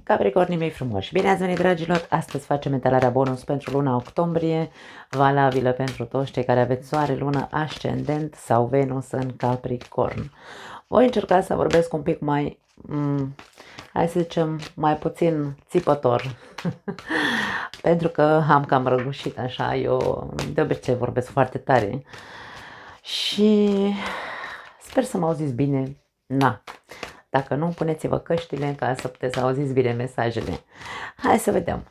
Capricornii mei frumoși, bine ați venit, dragilor! Astăzi facem etalarea bonus pentru luna octombrie, valabilă pentru toți cei care aveți soare, lună, ascendent sau Venus în Capricorn. Voi încerca să vorbesc un pic mai, hai să zicem, mai puțin țipător, pentru că am cam răgușit așa, eu de obicei vorbesc foarte tare și sper să mă auziți bine. Dacă nu, puneți-vă căștile ca să puteți auziți bine mesajele. Hai să vedem.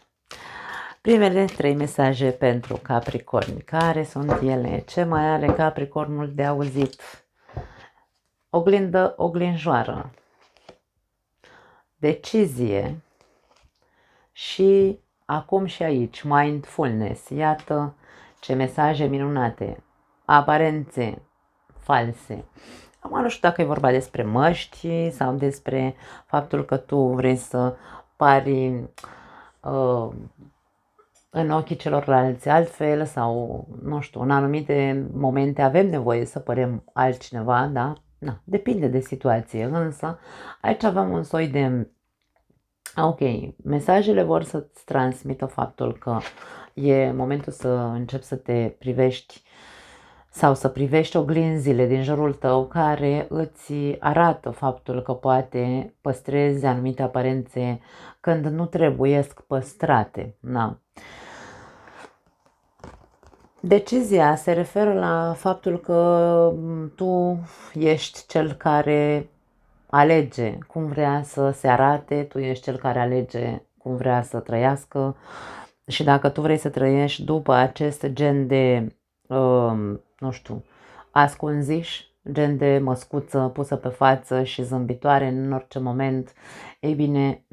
Primele 3 mesaje pentru Capricorni. Care sunt ele? Ce mai are Capricornul de auzit? Oglindă, oglinjoară. Decizie. Și acum și aici, mindfulness. Iată ce mesaje minunate. Aparențe false. Acum nu știu dacă e vorba despre măști sau despre faptul că tu vrei să pari în ochii celorlalți altfel sau, nu știu, în anumite momente avem nevoie să părem altcineva, da? Depinde de situație, însă aici avem un soi de, ok, mesajele vor să-ți transmită faptul că e momentul să începi să te privești sau să privești oglinzile din jurul tău care îți arată faptul că poate păstrezi anumite aparențe când nu trebuiesc păstrate. Decizia se referă la faptul că tu ești cel care alege cum vrea să se arate, tu ești cel care alege cum vrea să trăiască și dacă tu vrei să trăiești după acest gen de nu știu, ascunziș, gen de măscuță pusă pe față și zâmbitoare în orice moment, ei bine,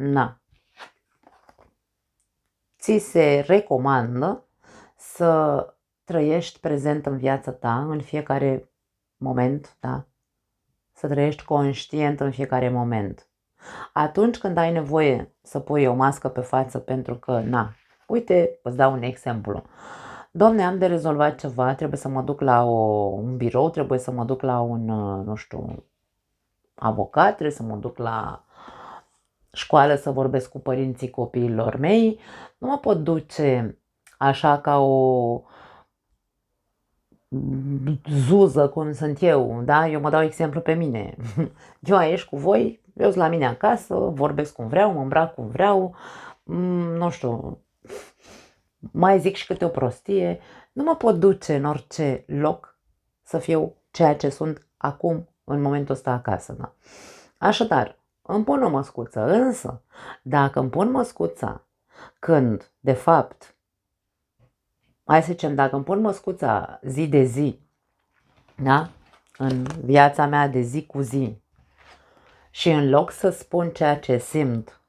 ți se recomandă să trăiești prezent în viața ta în fiecare moment, da? Să trăiești conștient în fiecare moment. Atunci când ai nevoie să pui o mască pe față pentru că, uite, îți dau un exemplu. Dom'le, am de rezolvat ceva, trebuie să mă duc la un birou, trebuie să mă duc la un, nu știu, avocat, trebuie să mă duc la școală să vorbesc cu părinții copiilor mei. Nu mă pot duce așa ca o zuză cum sunt eu, da? Eu mă dau exemplu pe mine. Eu aici cu voi, eu sunt la mine acasă, vorbesc cum vreau, mă îmbrac cum vreau, nu știu, mai zic și câte o prostie, nu mă pot duce în orice loc să fiu ceea ce sunt acum, în momentul ăsta acasă. Da? Așadar, îmi pun o măscuță, însă, dacă îmi pun măscuța când, de fapt, hai să zicem, dacă îmi pun măscuța zi de zi, da? În viața mea de zi cu zi, și în loc să spun ceea ce simt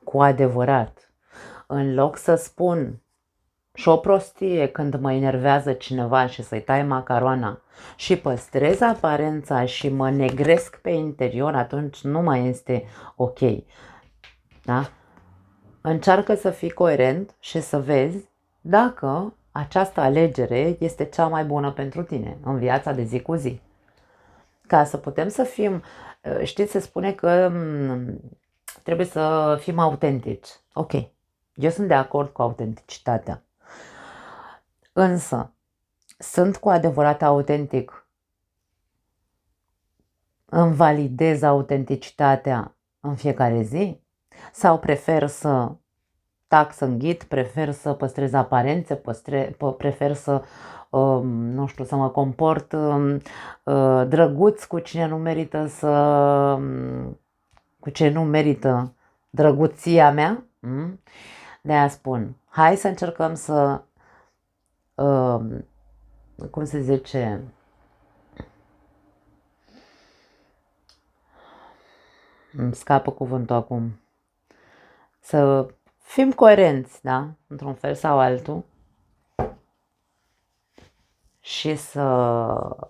cu adevărat, în loc să spun și o prostie când mă enervează cineva și să-i tai macaroana și păstrez aparența și mă negresc pe interior, atunci nu mai este ok. Da? Încearcă să fii coerent și să vezi dacă această alegere este cea mai bună pentru tine în viața de zi cu zi. Ca să putem să fim, știți, se spune că trebuie să fim autentici. Ok, eu sunt de acord cu autenticitatea. Însă, sunt cu adevărat autentic? Îmi validez autenticitatea în fiecare zi? Sau prefer să tac, să înghit, prefer să păstrez aparențe, prefer să, nu știu, să mă comport drăguț cu cine nu merită cu ce nu merită drăguția mea? De-aia spun, hai să încercăm să cum se zice, îmi scapă cuvântul acum, să fim coerenți, da? Într-un fel sau altul și să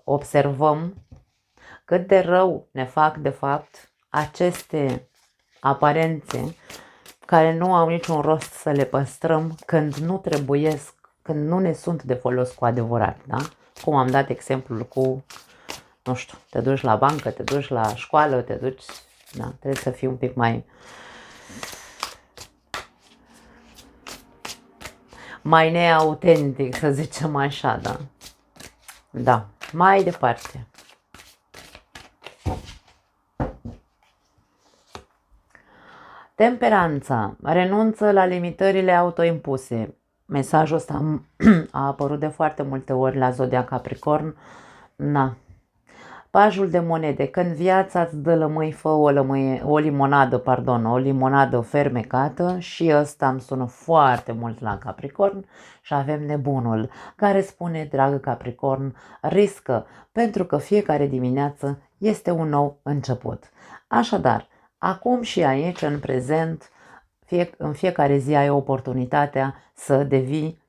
observăm cât de rău ne fac de fapt aceste aparențe care nu au niciun rost să le păstrăm când nu trebuiesc, când nu ne sunt de folos cu adevărat, da? Cum am dat exemplul cu, nu știu, te duci la bancă, te duci la școală, te duci, da, trebuie să fii un pic mai mai neautentic, să zicem așa, da. Da, mai departe. Temperanța. Renunță la limitările autoimpuse. Mesajul ăsta a apărut de foarte multe ori la Zodia Capricorn. Na. Pajul de monede. Când viața îți dă lămâi, fă o limonadă fermecată, și ăsta îmi sună foarte mult la Capricorn. Și avem nebunul care spune, dragă Capricorn, riscă, pentru că fiecare dimineață este un nou început. Așadar, acum și aici, în prezent, în fiecare zi ai oportunitatea să devii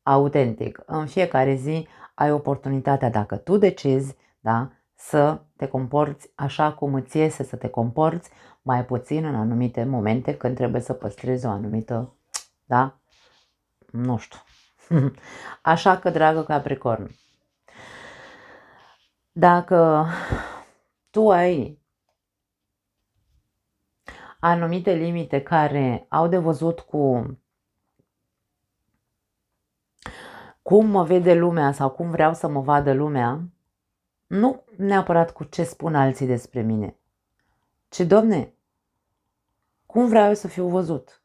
autentic. În fiecare zi ai oportunitatea, dacă tu decizi, da, să te comporți așa cum îți iese să te comporți, mai puțin în anumite momente când trebuie să păstrezi o anumită, da, nu știu. Așa că, dragă Capricorn, dacă tu ai anumite limite care au de văzut cu cum mă vede lumea sau cum vreau să mă vadă lumea, nu neapărat cu ce spun alții despre mine, ci, Doamne, cum vreau eu să fiu văzut?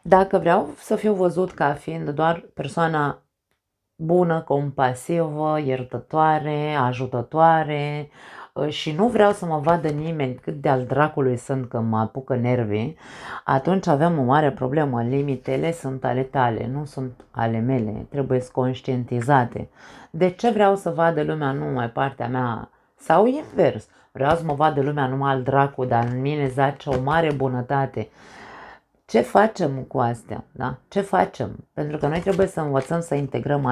Dacă vreau să fiu văzut ca fiind doar persoana bună, compasivă, iertătoare, ajutătoare, și nu vreau să mă vadă nimeni cât de al dracului sunt că mă apucă nervii, atunci avem o mare problemă. Limitele sunt ale tale, nu sunt ale mele, trebuie conștientizate. De ce vreau să vadă lumea numai partea mea? Sau invers, vreau să mă vadă lumea numai al dracu, dar în mine zace o mare bunătate. Ce facem cu astea? Da? Ce facem? Pentru că noi trebuie să învățăm să integrăm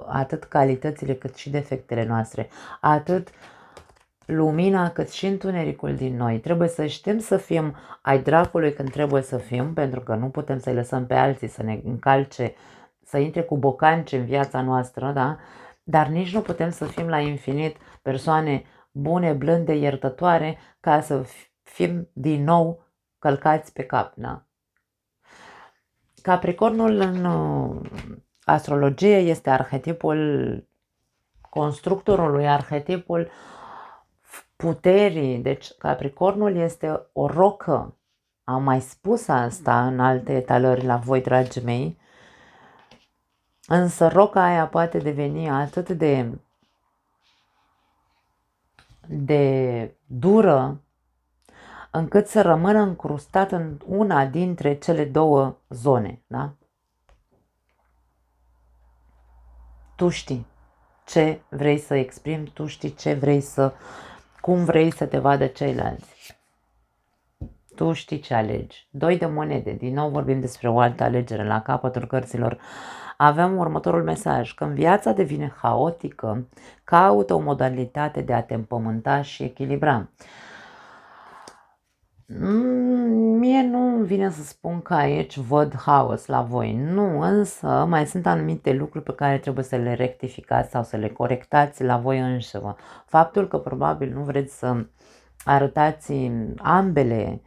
atât calitățile cât și defectele noastre, atât lumina cât și întunericul din noi. Trebuie să știm să fim ai dracului când trebuie să fim, pentru că nu putem să-i lăsăm pe alții să ne încalce, să intre cu bocanci în viața noastră, da? Dar nici nu putem să fim la infinit persoane bune, blânde, iertătoare, ca să fim din nou călcați pe cap, da? Capricornul în astrologie este arhetipul constructorului, arhetipul puterii. Deci Capricornul este o rocă. Am mai spus asta în alte etalări la voi, dragii mei. Însă roca aia poate deveni atât de dură încât să rămână încrustat în una dintre cele două zone, da? Tu știi ce vrei să exprimi, tu știi cum vrei să te vadă ceilalți. Tu știi ce alegi. 2 de monede, din nou vorbim despre o altă alegere. La capătul cărților avem următorul mesaj. Când viața devine haotică, caută o modalitate de a te împământa și echilibra. Mie nu vine să spun că aici văd haos la voi, nu, însă mai sunt anumite lucruri pe care trebuie să le rectificați sau să le corectați la voi înșivă. Faptul că probabil nu vreți să arătați ambele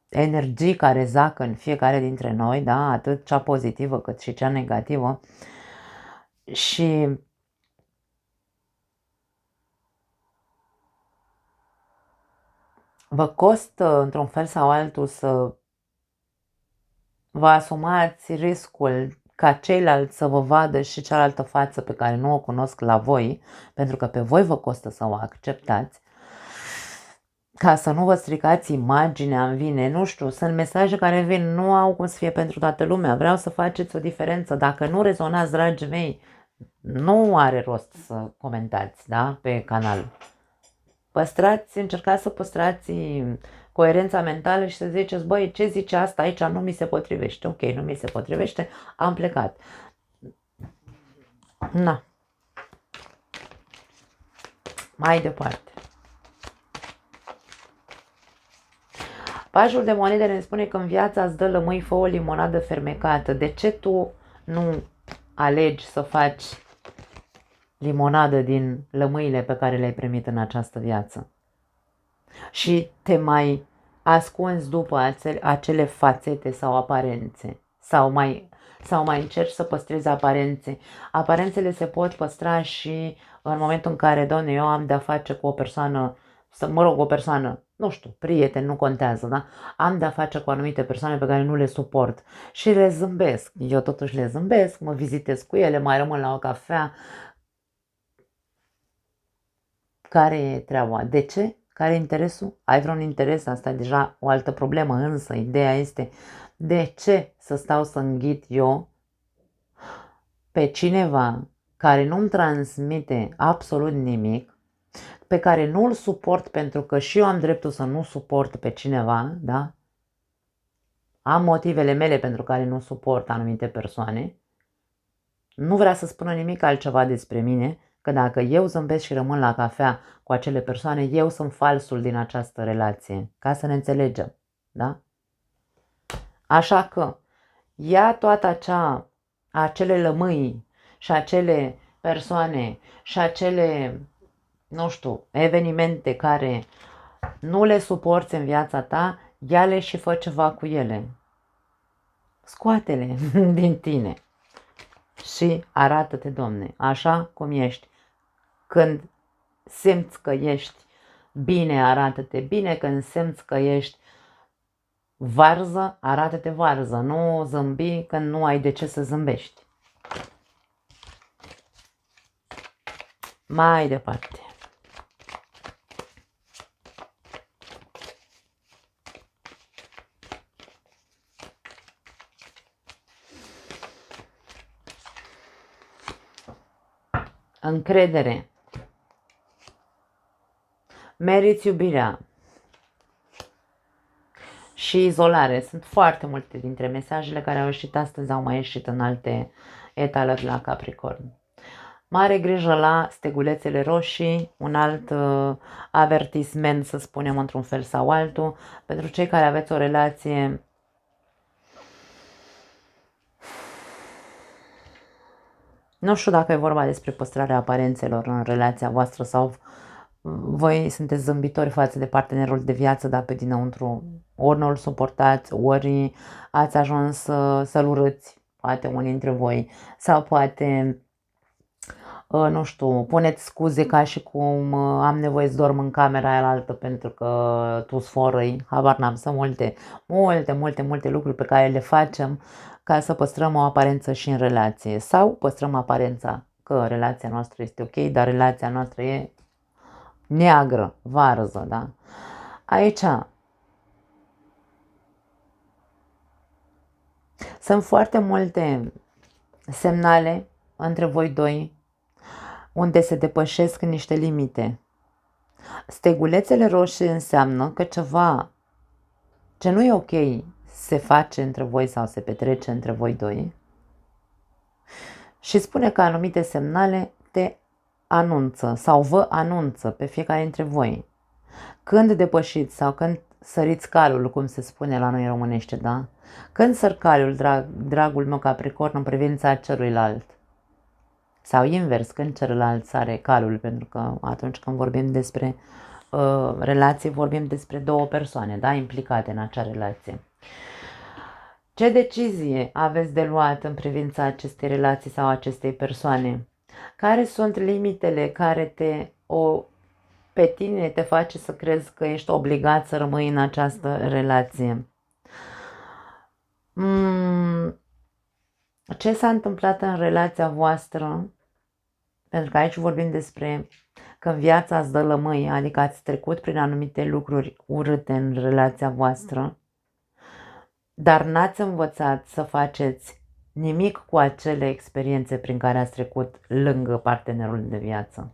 energii care zacă în fiecare dintre noi, da? Atât cea pozitivă cât și cea negativă, și vă costă într-un fel sau altul să vă asumați riscul ca ceilalți să vă vadă și cealaltă față pe care nu o cunosc la voi, pentru că pe voi vă costă să o acceptați, ca să nu vă stricați imaginea în vine. Nu știu, sunt mesaje care vin, nu au cum să fie pentru toată lumea, vreau să faceți o diferență. Dacă nu rezonați, dragii mei, nu are rost să comentați, da, pe canal. Încercați să păstrați coerența mentală și să ziceți, băi, ce zice asta aici, nu mi se potrivește. Ok, nu mi se potrivește, am plecat. Na. Mai departe. Pajul de monede ne spune că în viața îți dă lămâi, fă o limonadă fermecată. De ce tu nu alegi să faci limonadă din lămâile pe care le-ai primit în această viață? Și te mai ascunzi după acele fațete sau aparențe sau mai încerci să păstrezi aparențe. Aparențele se pot păstra și în momentul în care, doamne, eu am de-a face cu o persoană, o persoană, nu știu, prieten, nu contează, da? Am de-a face cu anumite persoane pe care nu le suport și le zâmbesc. Eu totuși le zâmbesc, mă vizitez cu ele, mai rămân la o cafea. Care e treaba? De ce? Care e interesul? Ai vreun interes? Asta e deja o altă problemă, însă ideea este de ce să stau să înghit eu pe cineva care nu-mi transmite absolut nimic, pe care nu-l suport pentru că și eu am dreptul să nu suport pe cineva, da? Am motivele mele pentru care nu suport anumite persoane. Nu vrea să spună nimic altceva despre mine, că dacă eu zâmbesc și rămân la cafea cu acele persoane, eu sunt falsul din această relație, ca să ne înțelegem, da? Așa că ia toată acele lămâi și acele persoane și acele, nu știu, evenimente care nu le suporți în viața ta, ia-le și fă ceva cu ele. Scoate-le din tine și arată-te, Doamne, așa cum ești. Când simți că ești bine, arată-te bine. Când simți că ești varză, arată-te varză. Nu zâmbi când nu ai de ce să zâmbești. Mai departe. Încredere. Meriți iubirea și izolare. Sunt foarte multe dintre mesajele care au ieșit astăzi, au mai ieșit în alte etalări la Capricorn. Mare grijă la stegulețele roșii, un alt avertisment, să spunem într-un fel sau altul, pentru cei care aveți o relație nu știu dacă e vorba despre păstrarea aparențelor în relația voastră sau voi sunteți zâmbitori față de partenerul de viață, dar pe dinăuntru ori nu îl suportați, ori ați ajuns să-l urâți, poate unii dintre voi, sau poate, nu știu, puneți scuze ca și cum am nevoie să dorm în camera aia altă pentru că tu sforăi, habar n-am, sunt multe lucruri pe care le facem ca să păstrăm o aparență și în relație, sau păstrăm aparența că relația noastră este ok, dar relația noastră e neagră, varză, da? Aici sunt foarte multe semnale între voi doi unde se depășesc niște limite. Stegulețele roșii înseamnă că ceva ce nu e ok se face între voi sau se petrece între voi doi și spune că anumite semnale te anunță sau vă anunță pe fiecare dintre voi. Când depășiți sau când săriți calul, cum se spune la noi în românește, da? Când săr calul, dragul meu Capricorn, în privința celuilalt. Sau invers, când celălalt sare calul, pentru că atunci când vorbim despre relație, vorbim despre două persoane, da? Implicate în acea relație. Ce decizie aveți de luat în privința acestei relații sau acestei persoane? Care sunt limitele care pe tine te face să crezi că ești obligat să rămâi în această relație? Ce s-a întâmplat în relația voastră? Pentru că aici vorbim despre că viața îți dă lămâi, adică ați trecut prin anumite lucruri urâte în relația voastră, dar n-ați învățat să faceți nimic cu acele experiențe prin care ați trecut lângă partenerul de viață.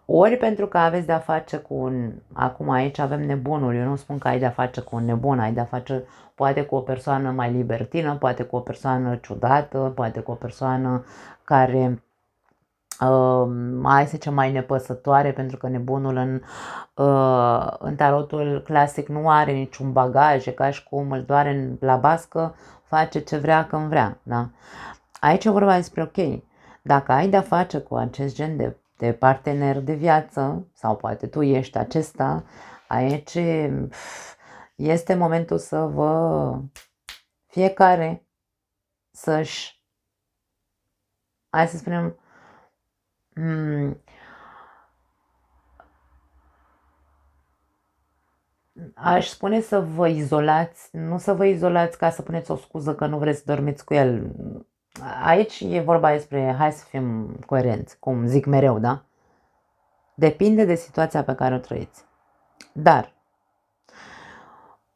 Ori pentru că aveți de-a face cu acum aici avem nebunul, eu nu spun că ai de-a face cu un nebun, ai de-a face poate cu o persoană mai libertină, poate cu o persoană ciudată, poate cu o persoană care hai să zicem mai nepăsătoare, pentru că nebunul în tarotul clasic nu are niciun bagaj, e ca și cum îl doare la bască, face ce vrea când vrea, da? Aici e vorba despre ok, dacă ai de-a face cu acest gen de de partener de viață, sau poate tu ești acesta, aici este momentul să vă fiecare să-și, hai să spunem, aș spune să vă izolați, nu să vă izolați ca să puneți o scuză că nu vreți să dormiți cu el. Aici e vorba despre, hai să fim coerenți, cum zic mereu, da? Depinde de situația pe care o trăiți. Dar,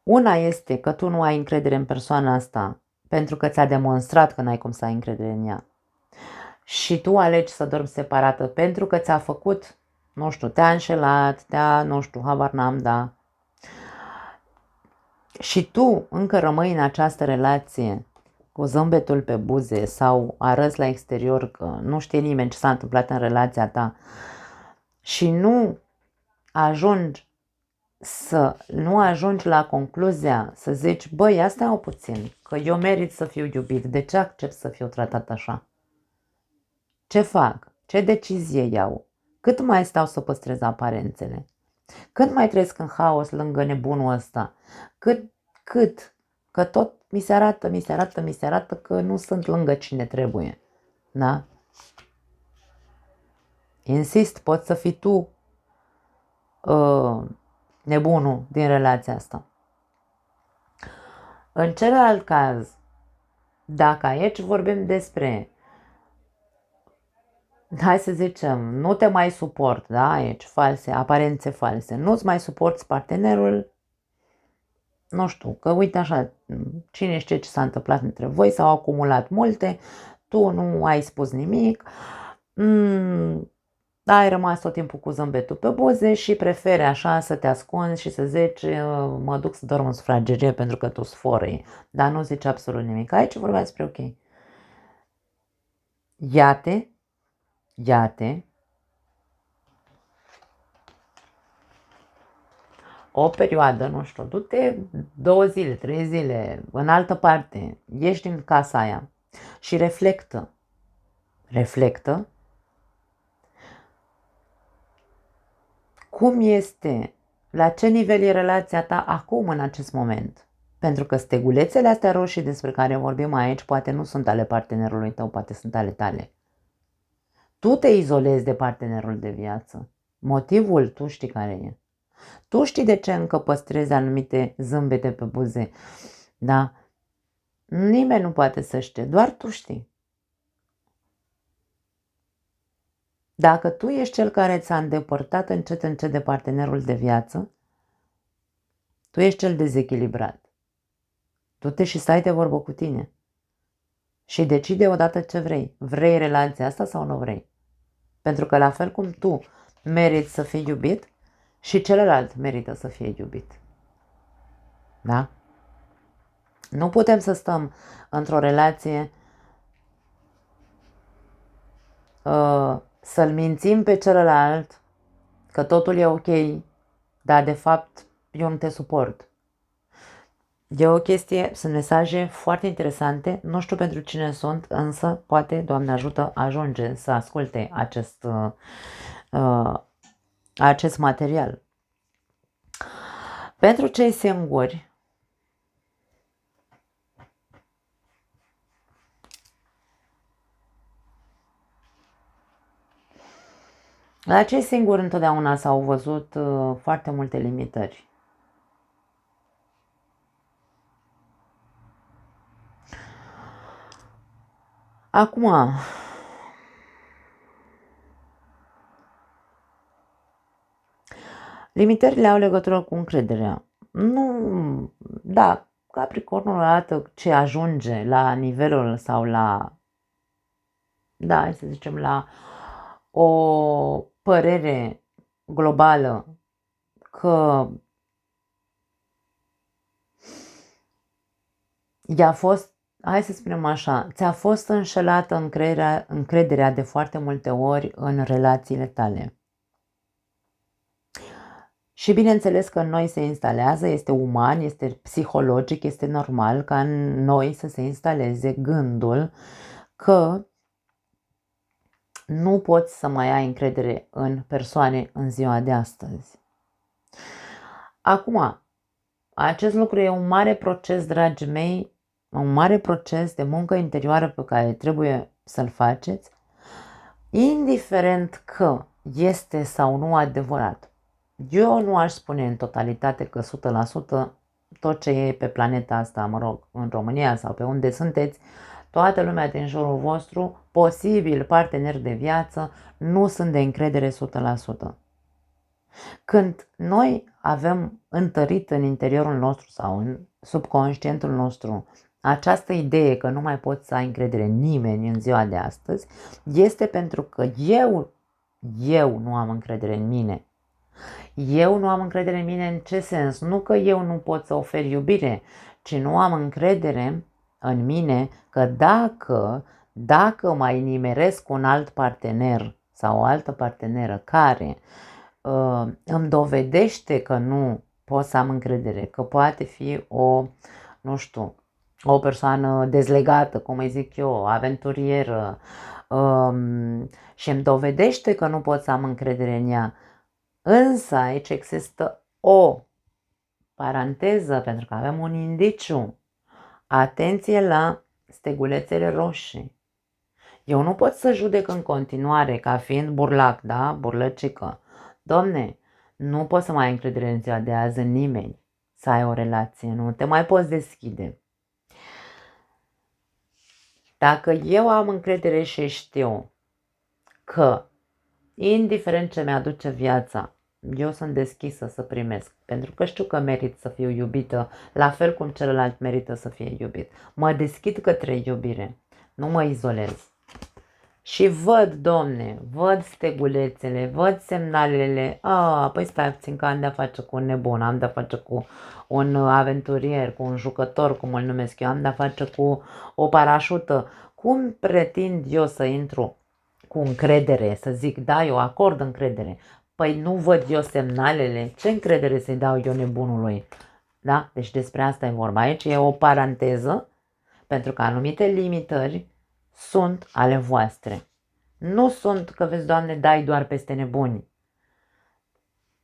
una este că tu nu ai încredere în persoana asta pentru că ți-a demonstrat că n-ai cum să ai încredere în ea. Și tu alegi să dormi separată pentru că ți-a făcut, nu știu, te-a înșelat, nu știu, habar n-am, da. Și tu încă rămâi în această relație cu zâmbetul pe buze sau arăți la exterior că nu știe nimeni ce s-a întâmplat în relația ta și nu ajungi la concluzia să zici, băi, asta o puțin, că eu merit să fiu iubit, de ce accept să fiu tratat așa? Ce fac? Ce decizie iau? Cât mai stau să păstrez aparențele? Cât mai trăiesc în haos lângă nebunul ăsta? Cât? Că tot mi se arată că nu sunt lângă cine trebuie. Da? Insist, poți să fii tu nebunul din relația asta. În celălalt caz, dacă aici vorbim despre, hai să zicem, nu te mai suport, da, aici, aparențe false, nu-ți mai suporți partenerul, nu știu, că uite așa, cine știe ce s-a întâmplat între voi, s-au acumulat multe, tu nu ai spus nimic, ai rămas tot timpul cu zâmbetul pe buze și preferi așa să te ascunzi și să zici, mă duc să dorm în sufragerie pentru că tu sforăi, dar nu zici absolut nimic. Aici vorba despre ok. Ia-te, o perioadă, nu știu, du-te 2 zile, 3 zile, în altă parte, ieși din casa aia și reflectă cum este, la ce nivel e relația ta acum în acest moment. Pentru că stegulețele astea roșii despre care vorbim aici poate nu sunt ale partenerului tău, poate sunt ale tale. Tu te izolezi de partenerul de viață. Motivul tu știi care e. Tu știi de ce încă păstrezi anumite zâmbete pe buze. Da? Nimeni nu poate să știe, doar tu știi. Dacă tu ești cel care ți-a îndepărtat încet de partenerul de viață, tu ești cel dezechilibrat. Du-te și stai de vorbă cu tine. Și decide odată ce vrei. Vrei relația asta sau nu vrei? Pentru că la fel cum tu meriți să fii iubit, și celălalt merită să fie iubit. Da? Nu putem să stăm într-o relație să-l mințim pe celălalt că totul e ok, dar de fapt eu nu te suport. E o chestie, sunt mesaje foarte interesante, nu știu pentru cine sunt, însă poate, Doamne ajută, ajunge să asculte acest material. Pentru cei singuri, la cei singuri întotdeauna s-au văzut foarte multe limitări. Acum, limitările au legătură cu încrederea. Nu, da, Capricornul arată ce ajunge la nivelul sau la, da, hai să zicem, la o părere globală că i-a fost, hai să spunem așa, ți-a fost înșelată încrederea de foarte multe ori în relațiile tale. Și bineînțeles că în noi se instalează, este uman, este psihologic, este normal ca în noi să se instaleze gândul că nu poți să mai ai încredere în persoane în ziua de astăzi. Acum, acest lucru e un mare proces, dragii mei, un mare proces de muncă interioară pe care trebuie să-l faceți, indiferent că este sau nu adevărat. Eu nu aș spune în totalitate că 100% tot ce e pe planeta asta, mă rog, în România sau pe unde sunteți, toată lumea din jurul vostru, posibil parteneri de viață, nu sunt de încredere 100%. Când noi avem întărit în interiorul nostru sau în subconștientul nostru această idee că nu mai poți să ai încredere în nimeni în ziua de astăzi, este pentru că eu nu am încredere în mine. Eu nu am încredere în mine în ce sens? Nu că eu nu pot să ofer iubire, ci nu am încredere în mine că dacă mai nimeresc un alt partener sau o altă parteneră care îmi dovedește că nu pot să am încredere, că poate fi nu știu, o persoană dezlegată, cum îi zic eu, aventurieră, și îmi dovedește că nu pot să am încredere în ea. Însă aici există o paranteză, pentru că avem un indiciu. Atenție la stegulețele roșii. Eu nu pot să judec în continuare ca fiind burlac, da? Burlăcică. Domne, nu poți să mai ai încredere în ziua de azi în nimeni, să ai o relație, nu te mai poți deschide. Dacă eu am încredere și știu că, indiferent ce mi-aduce viața, eu sunt deschisă să primesc, pentru că știu că merit să fiu iubită, la fel cum celălalt merită să fie iubit. Mă deschid către iubire, nu mă izolez. Și văd, domne, văd stegulețele, văd semnalele, păi stai puțin că am de-a face cu un nebun, am de-a face cu un aventurier, cu un jucător, cum îl numesc eu, am de-a face cu o parașută. Cum pretind eu să intru cu încredere, să zic, da, eu acord încredere? Păi nu văd eu semnalele, ce încredere să-i dau eu nebunului? Da? Deci despre asta e vorba. Aici e o paranteză, pentru că anumite limitări sunt ale voastre. Nu sunt că vezi, Doamne, dai doar peste nebuni.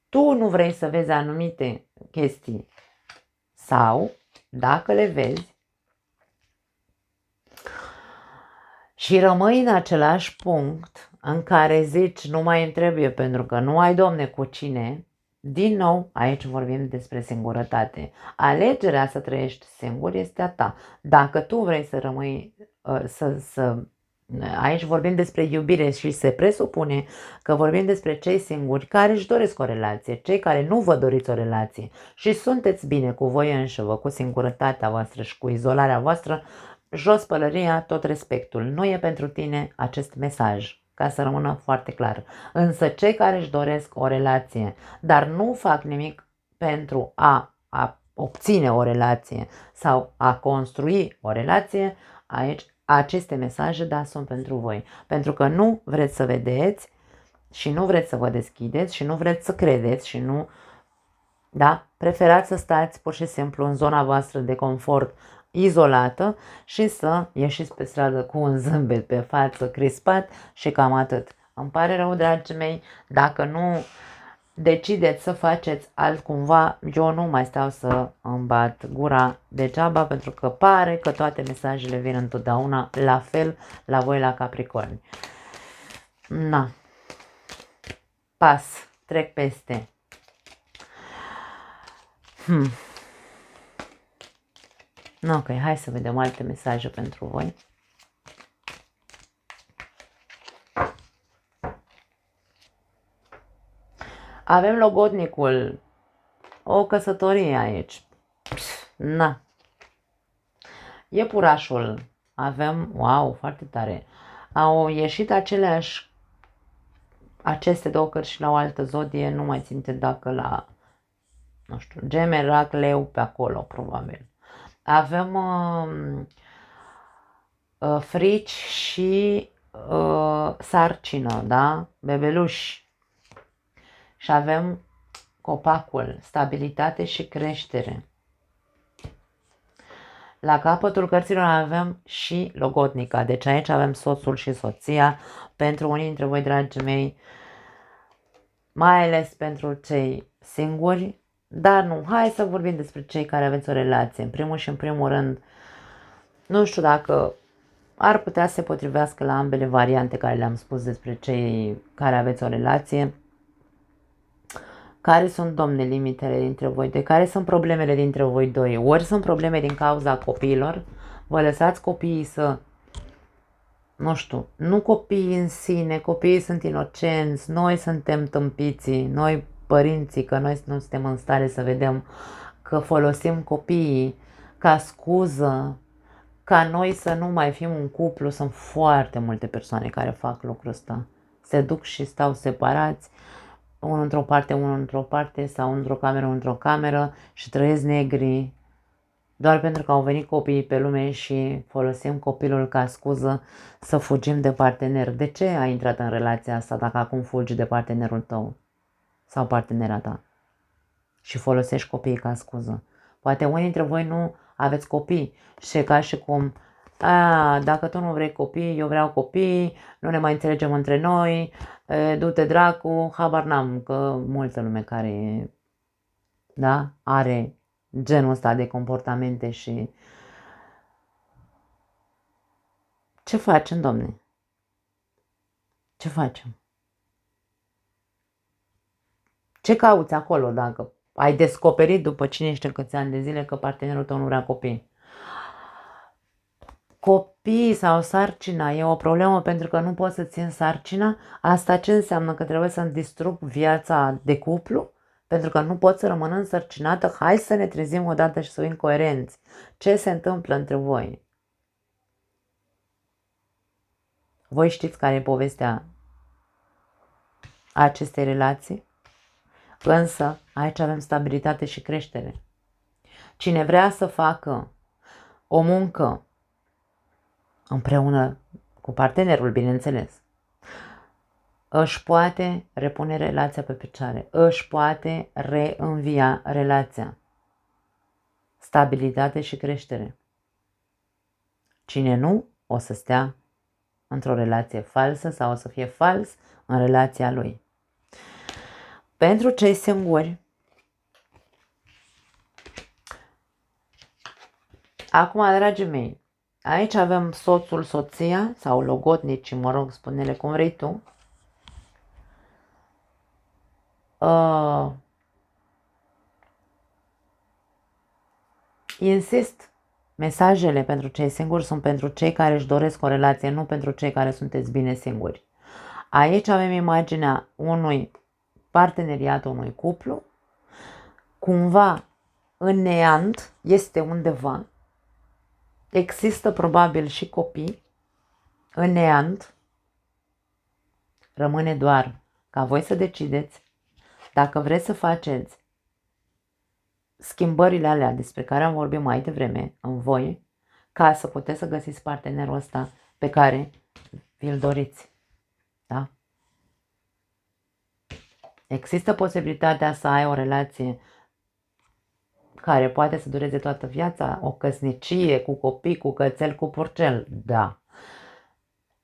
Tu nu vrei să vezi anumite chestii sau, dacă le vezi și rămâi în același punct în care zici nu mai îmi trebuie pentru că nu ai, Domne, cu cine, din nou, aici vorbim despre singurătate. Alegerea să trăiești singur este a ta. Dacă tu vrei să rămâi, aici vorbim despre iubire și se presupune că vorbim despre cei singuri care își doresc o relație, cei care nu vă doriți o relație și sunteți bine cu voi înșivă, cu singurătatea voastră și cu izolarea voastră, jos pălăria, tot respectul. Nu e pentru tine acest mesaj, ca să rămână foarte clar. Însă cei care își doresc o relație, dar nu fac nimic pentru a obține o relație sau a construi o relație, aici aceste mesaje, da, sunt pentru voi. Pentru că nu vreți să vedeți și nu vreți să vă deschideți și nu vreți să credeți și nu, da, preferați să stați pur și simplu în zona voastră de confort izolată și să ieșiți pe stradă cu un zâmbet pe față crispat și cam atât. Îmi pare rău, dragii mei, dacă nu decideți să faceți altcumva, eu nu mai stau să îmi bat gura degeaba, pentru că pare că toate mesajele vin întotdeauna la fel la voi la Capricorni. Na. Pas. Trec peste. Ok, hai să vedem alte mesaje pentru voi. Avem logodnicul, o căsătorie aici. Na. Iepurașul. Avem, wow, foarte tare. Au ieșit aceste două cărți și la o altă zodie, nu mai ținte dacă la, nu știu, Geme, Rac, Leu, pe acolo, probabil. Avem frici și sarcină, da? Bebeluși. Și avem copacul, stabilitate și creștere. La capătul cărților avem și logodnica, deci aici avem soțul și soția. Pentru unii dintre voi, dragii mei, mai ales pentru cei singuri, dar nu, hai să vorbim despre cei care aveți o relație. În primul și în primul rând, nu știu dacă ar putea să se potrivească la ambele variante care le-am spus despre cei care aveți o relație. Care sunt, domne, limitele dintre voi doi? Care sunt problemele dintre voi doi? Ori sunt probleme din cauza copiilor, vă lăsați copiii să, nu știu, nu copiii în sine, copiii sunt inocenți, noi suntem tâmpiții, noi părinții, că noi nu suntem în stare să vedem că folosim copiii ca scuză, ca noi să nu mai fim un cuplu. Sunt foarte multe persoane care fac lucrul ăsta. Se duc și stau separați, unul într-o parte, unul într-o parte, sau într-o cameră, unul într-o cameră și trăiesc negri doar pentru că au venit copiii pe lume și folosim copilul ca scuză să fugim de partener. De ce ai intrat în relația asta dacă acum fugi de partenerul tău sau partenera ta și folosești copiii ca scuză? Poate unii dintre voi nu aveți copii și e ca și cum, dacă tu nu vrei copii, eu vreau copii, nu ne mai înțelegem între noi, du-te dracu, habar n-am, că multă lume care, da, are genul ăsta de comportamente. Și ce facem, domne? Ce facem? Ce cauți acolo dacă ai descoperit după cine știe câți ani de zile că partenerul tău nu vrea copii? Copiii sau sarcina e o problemă pentru că nu poți să țin sarcina? Asta ce înseamnă? Că trebuie să-mi distrug viața de cuplu? Pentru că nu pot să rămân însărcinată? Hai să ne trezim odată și să fim coerenți. Ce se întâmplă între voi? Voi știți care e povestea acestei relații? Însă, aici avem stabilitate și creștere. Cine vrea să facă o muncă împreună cu partenerul, bineînțeles, își poate repune relația pe picioare, își poate reînvia relația. Stabilitate și creștere. Cine nu, o să stea într-o relație falsă sau o să fie fals în relația lui. Pentru cei singuri, acum, dragii mei, aici avem soțul, soția sau logodnicii, mă rog, spune-le cum vrei tu. Insist, mesajele pentru cei singuri sunt pentru cei care își doresc o relație, nu pentru cei care sunteți bine singuri. Aici avem imaginea unui parteneriat, unui cuplu, cumva în neant, este undeva, există probabil și copii, în neant, rămâne doar ca voi să decideți dacă vreți să faceți schimbările alea despre care am vorbit mai devreme în voi, ca să puteți să găsiți partenerul ăsta pe care vi-l doriți. Da? Există posibilitatea să ai o relație care poate să dureze toată viața, o căsnicie cu copii, cu cățel, cu purcel. Da.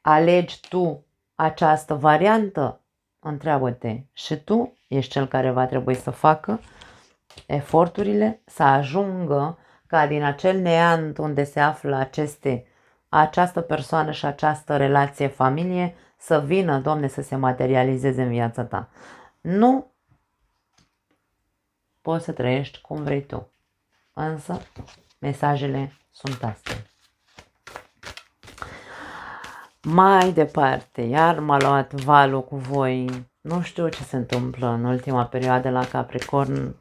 Alegi tu această variantă? Întreabă-te. Și tu ești cel care va trebui să facă eforturile să ajungă ca din acel neant unde se află această persoană și această relație familie să vină, Doamne, să se materializeze în viața ta. Nu poți să trăiești cum vrei tu. Însă, mesajele sunt astea. Mai departe, iar m-a luat valul cu voi. Nu știu ce se întâmplă în ultima perioadă la Capricorn.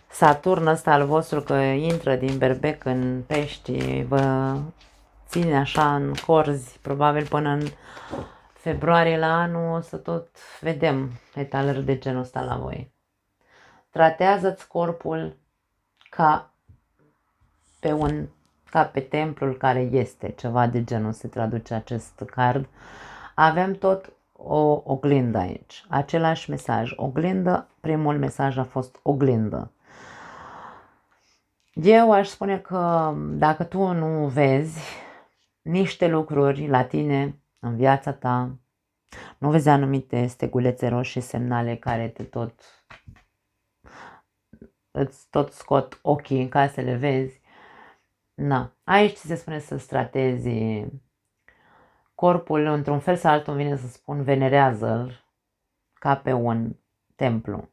Saturn ăsta al vostru, că intră din berbec în Pești, vă ține așa în corzi, probabil până în februarie la anul o să tot vedem etalări de genul ăsta la voi. Tratează-ți corpul ca pe templul care este, ceva de genul se traduce acest card. Avem tot o oglindă aici, același mesaj, oglindă, primul mesaj a fost oglindă. Eu aș spune că dacă tu nu vezi niște lucruri la tine, în viața ta, nu vezi anumite stegulețe roșii, semnale care îți tot scot ochii ca să le vezi, na, aici ți se spune să tratezi corpul, într-un fel sau altul vine să spun, venerează-l ca pe un templu.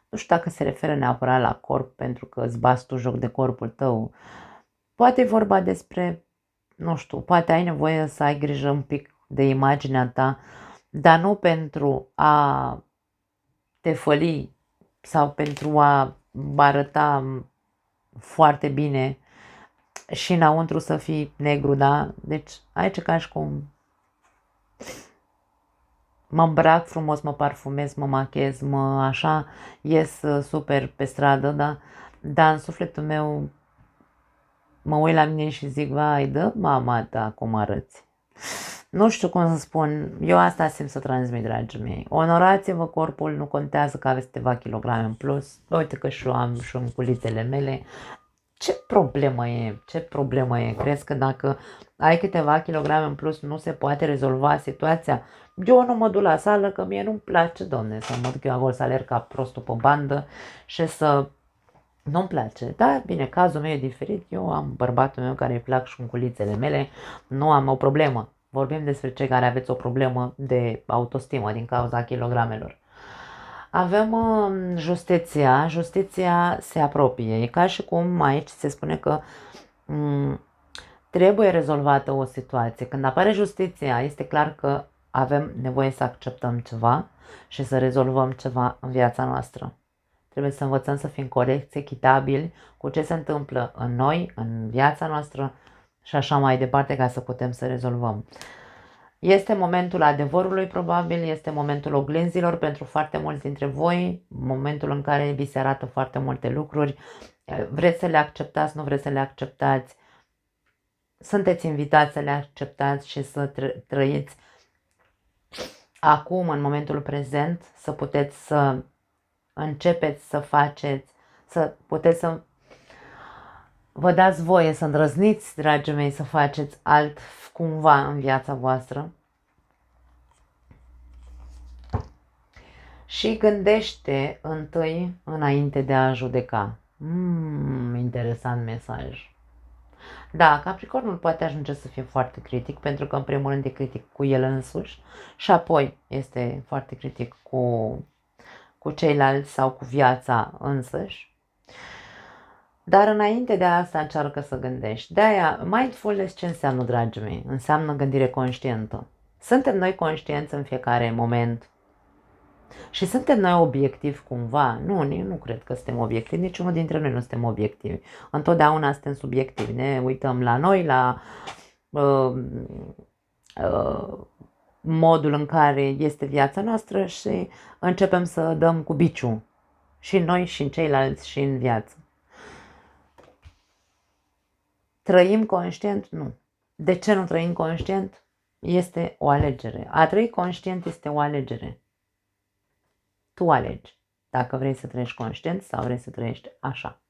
Nu știu dacă se referă neapărat la corp, pentru că îți bați tu joc de corpul tău. Poate e vorba despre, nu știu, poate ai nevoie să ai grijă un pic de imaginea ta, dar nu pentru a te făli sau pentru a arăta foarte bine și înăuntru să fii negru, da? Deci aici ca și cum mă îmbrac frumos, mă parfumez, mă machez, așa, ies super pe stradă, da? Dar în sufletul meu mă uit la mine și zic, vai, dă mama ta cum arăți. Nu știu cum să spun, eu asta simt să transmit, dragii mei. Onorați-vă corpul, nu contează că aveți câteva kilograme în plus. Uite că și eu am și în culitele mele. Ce problemă e? Ce problemă e? Crezi că dacă ai câteva kilograme în plus nu se poate rezolva situația? Eu nu mă duc la sală că mie nu-mi place, domne, să mă duc eu acolo să alerg ca prostul pe bandă și să... Nu-mi place. Da, bine, cazul meu e diferit. Eu am bărbatul meu care îi plac șunculițele mele. Nu am o problemă. Vorbim despre cei care aveți o problemă de autostimă din cauza kilogramelor. Avem justiția. Justiția se apropie. E ca și cum aici se spune că trebuie rezolvată o situație. Când apare justiția, este clar că avem nevoie să acceptăm ceva și să rezolvăm ceva în viața noastră. Trebuie să învățăm să fim corecți, echitabili cu ce se întâmplă în noi, în viața noastră și așa mai departe ca să putem să rezolvăm. Este momentul adevărului probabil, este momentul oglinzilor pentru foarte mulți dintre voi, momentul în care vi se arată foarte multe lucruri. Vreți să le acceptați, nu vreți să le acceptați. Sunteți invitați să le acceptați și să trăiți acum, în momentul prezent, să puteți să începeți să faceți, să puteți să vă dați voie să îndrăzniți, dragii mei, să faceți alt cumva în viața voastră. Și gândește întâi înainte de a judeca. Interesant mesaj. Da, Capricornul poate ajunge să fie foarte critic, pentru că în primul rând e critic cu el însuși și apoi este foarte critic cu ceilalți sau cu viața însăși. Dar înainte de asta încearcă să gândești. De-aia, mindfulness ce înseamnă, dragii mei? Înseamnă gândire conștientă. Suntem noi conștienți în fiecare moment și suntem noi obiectivi cumva? Nu cred că suntem obiectivi, niciunul dintre noi nu suntem obiectivi. Întotdeauna suntem subiectivi, ne uităm la noi, la modul în care este viața noastră și începem să dăm cu biciul și noi și în ceilalți și în viață. Trăim conștient? Nu. De ce nu trăim conștient? Este o alegere. A trăi conștient este o alegere. Tu alegi dacă vrei să trăiești conștient sau vrei să trăiești așa.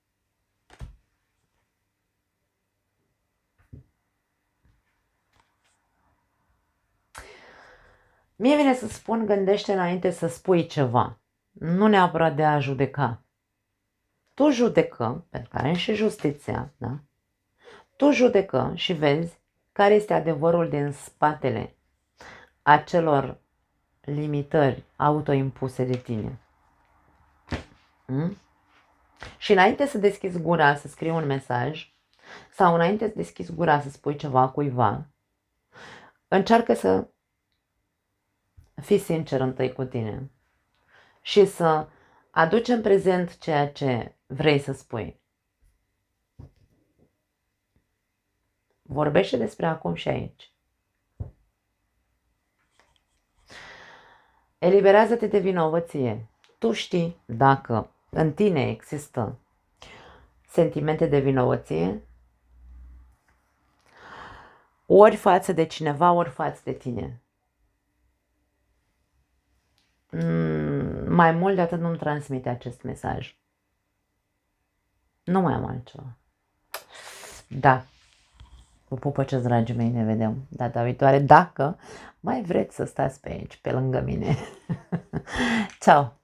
Mie vine să spun, gândește înainte să spui ceva. Nu neapărat de a judeca. Tu judecă, pentru că ai și justiția, da? Tu judecă și vezi care este adevărul din spatele acelor limitări autoimpuse de tine. Și înainte să deschizi gura să scrii un mesaj sau înainte să deschizi gura să spui ceva cuiva, încearcă să fii sincer întâi cu tine și să aduci în prezent ceea ce vrei să spui. Vorbește despre acum și aici. Eliberează-te de vinovăție. Tu știi dacă în tine există sentimente de vinovăție, ori față de cineva, ori față de tine. Mai mult de atât nu-mi transmite acest mesaj. Nu mai am altceva. Da. Vă pupăceți, dragii mei, ne vedem data viitoare, dacă mai vreți să stați pe aici, pe lângă mine. Ceau!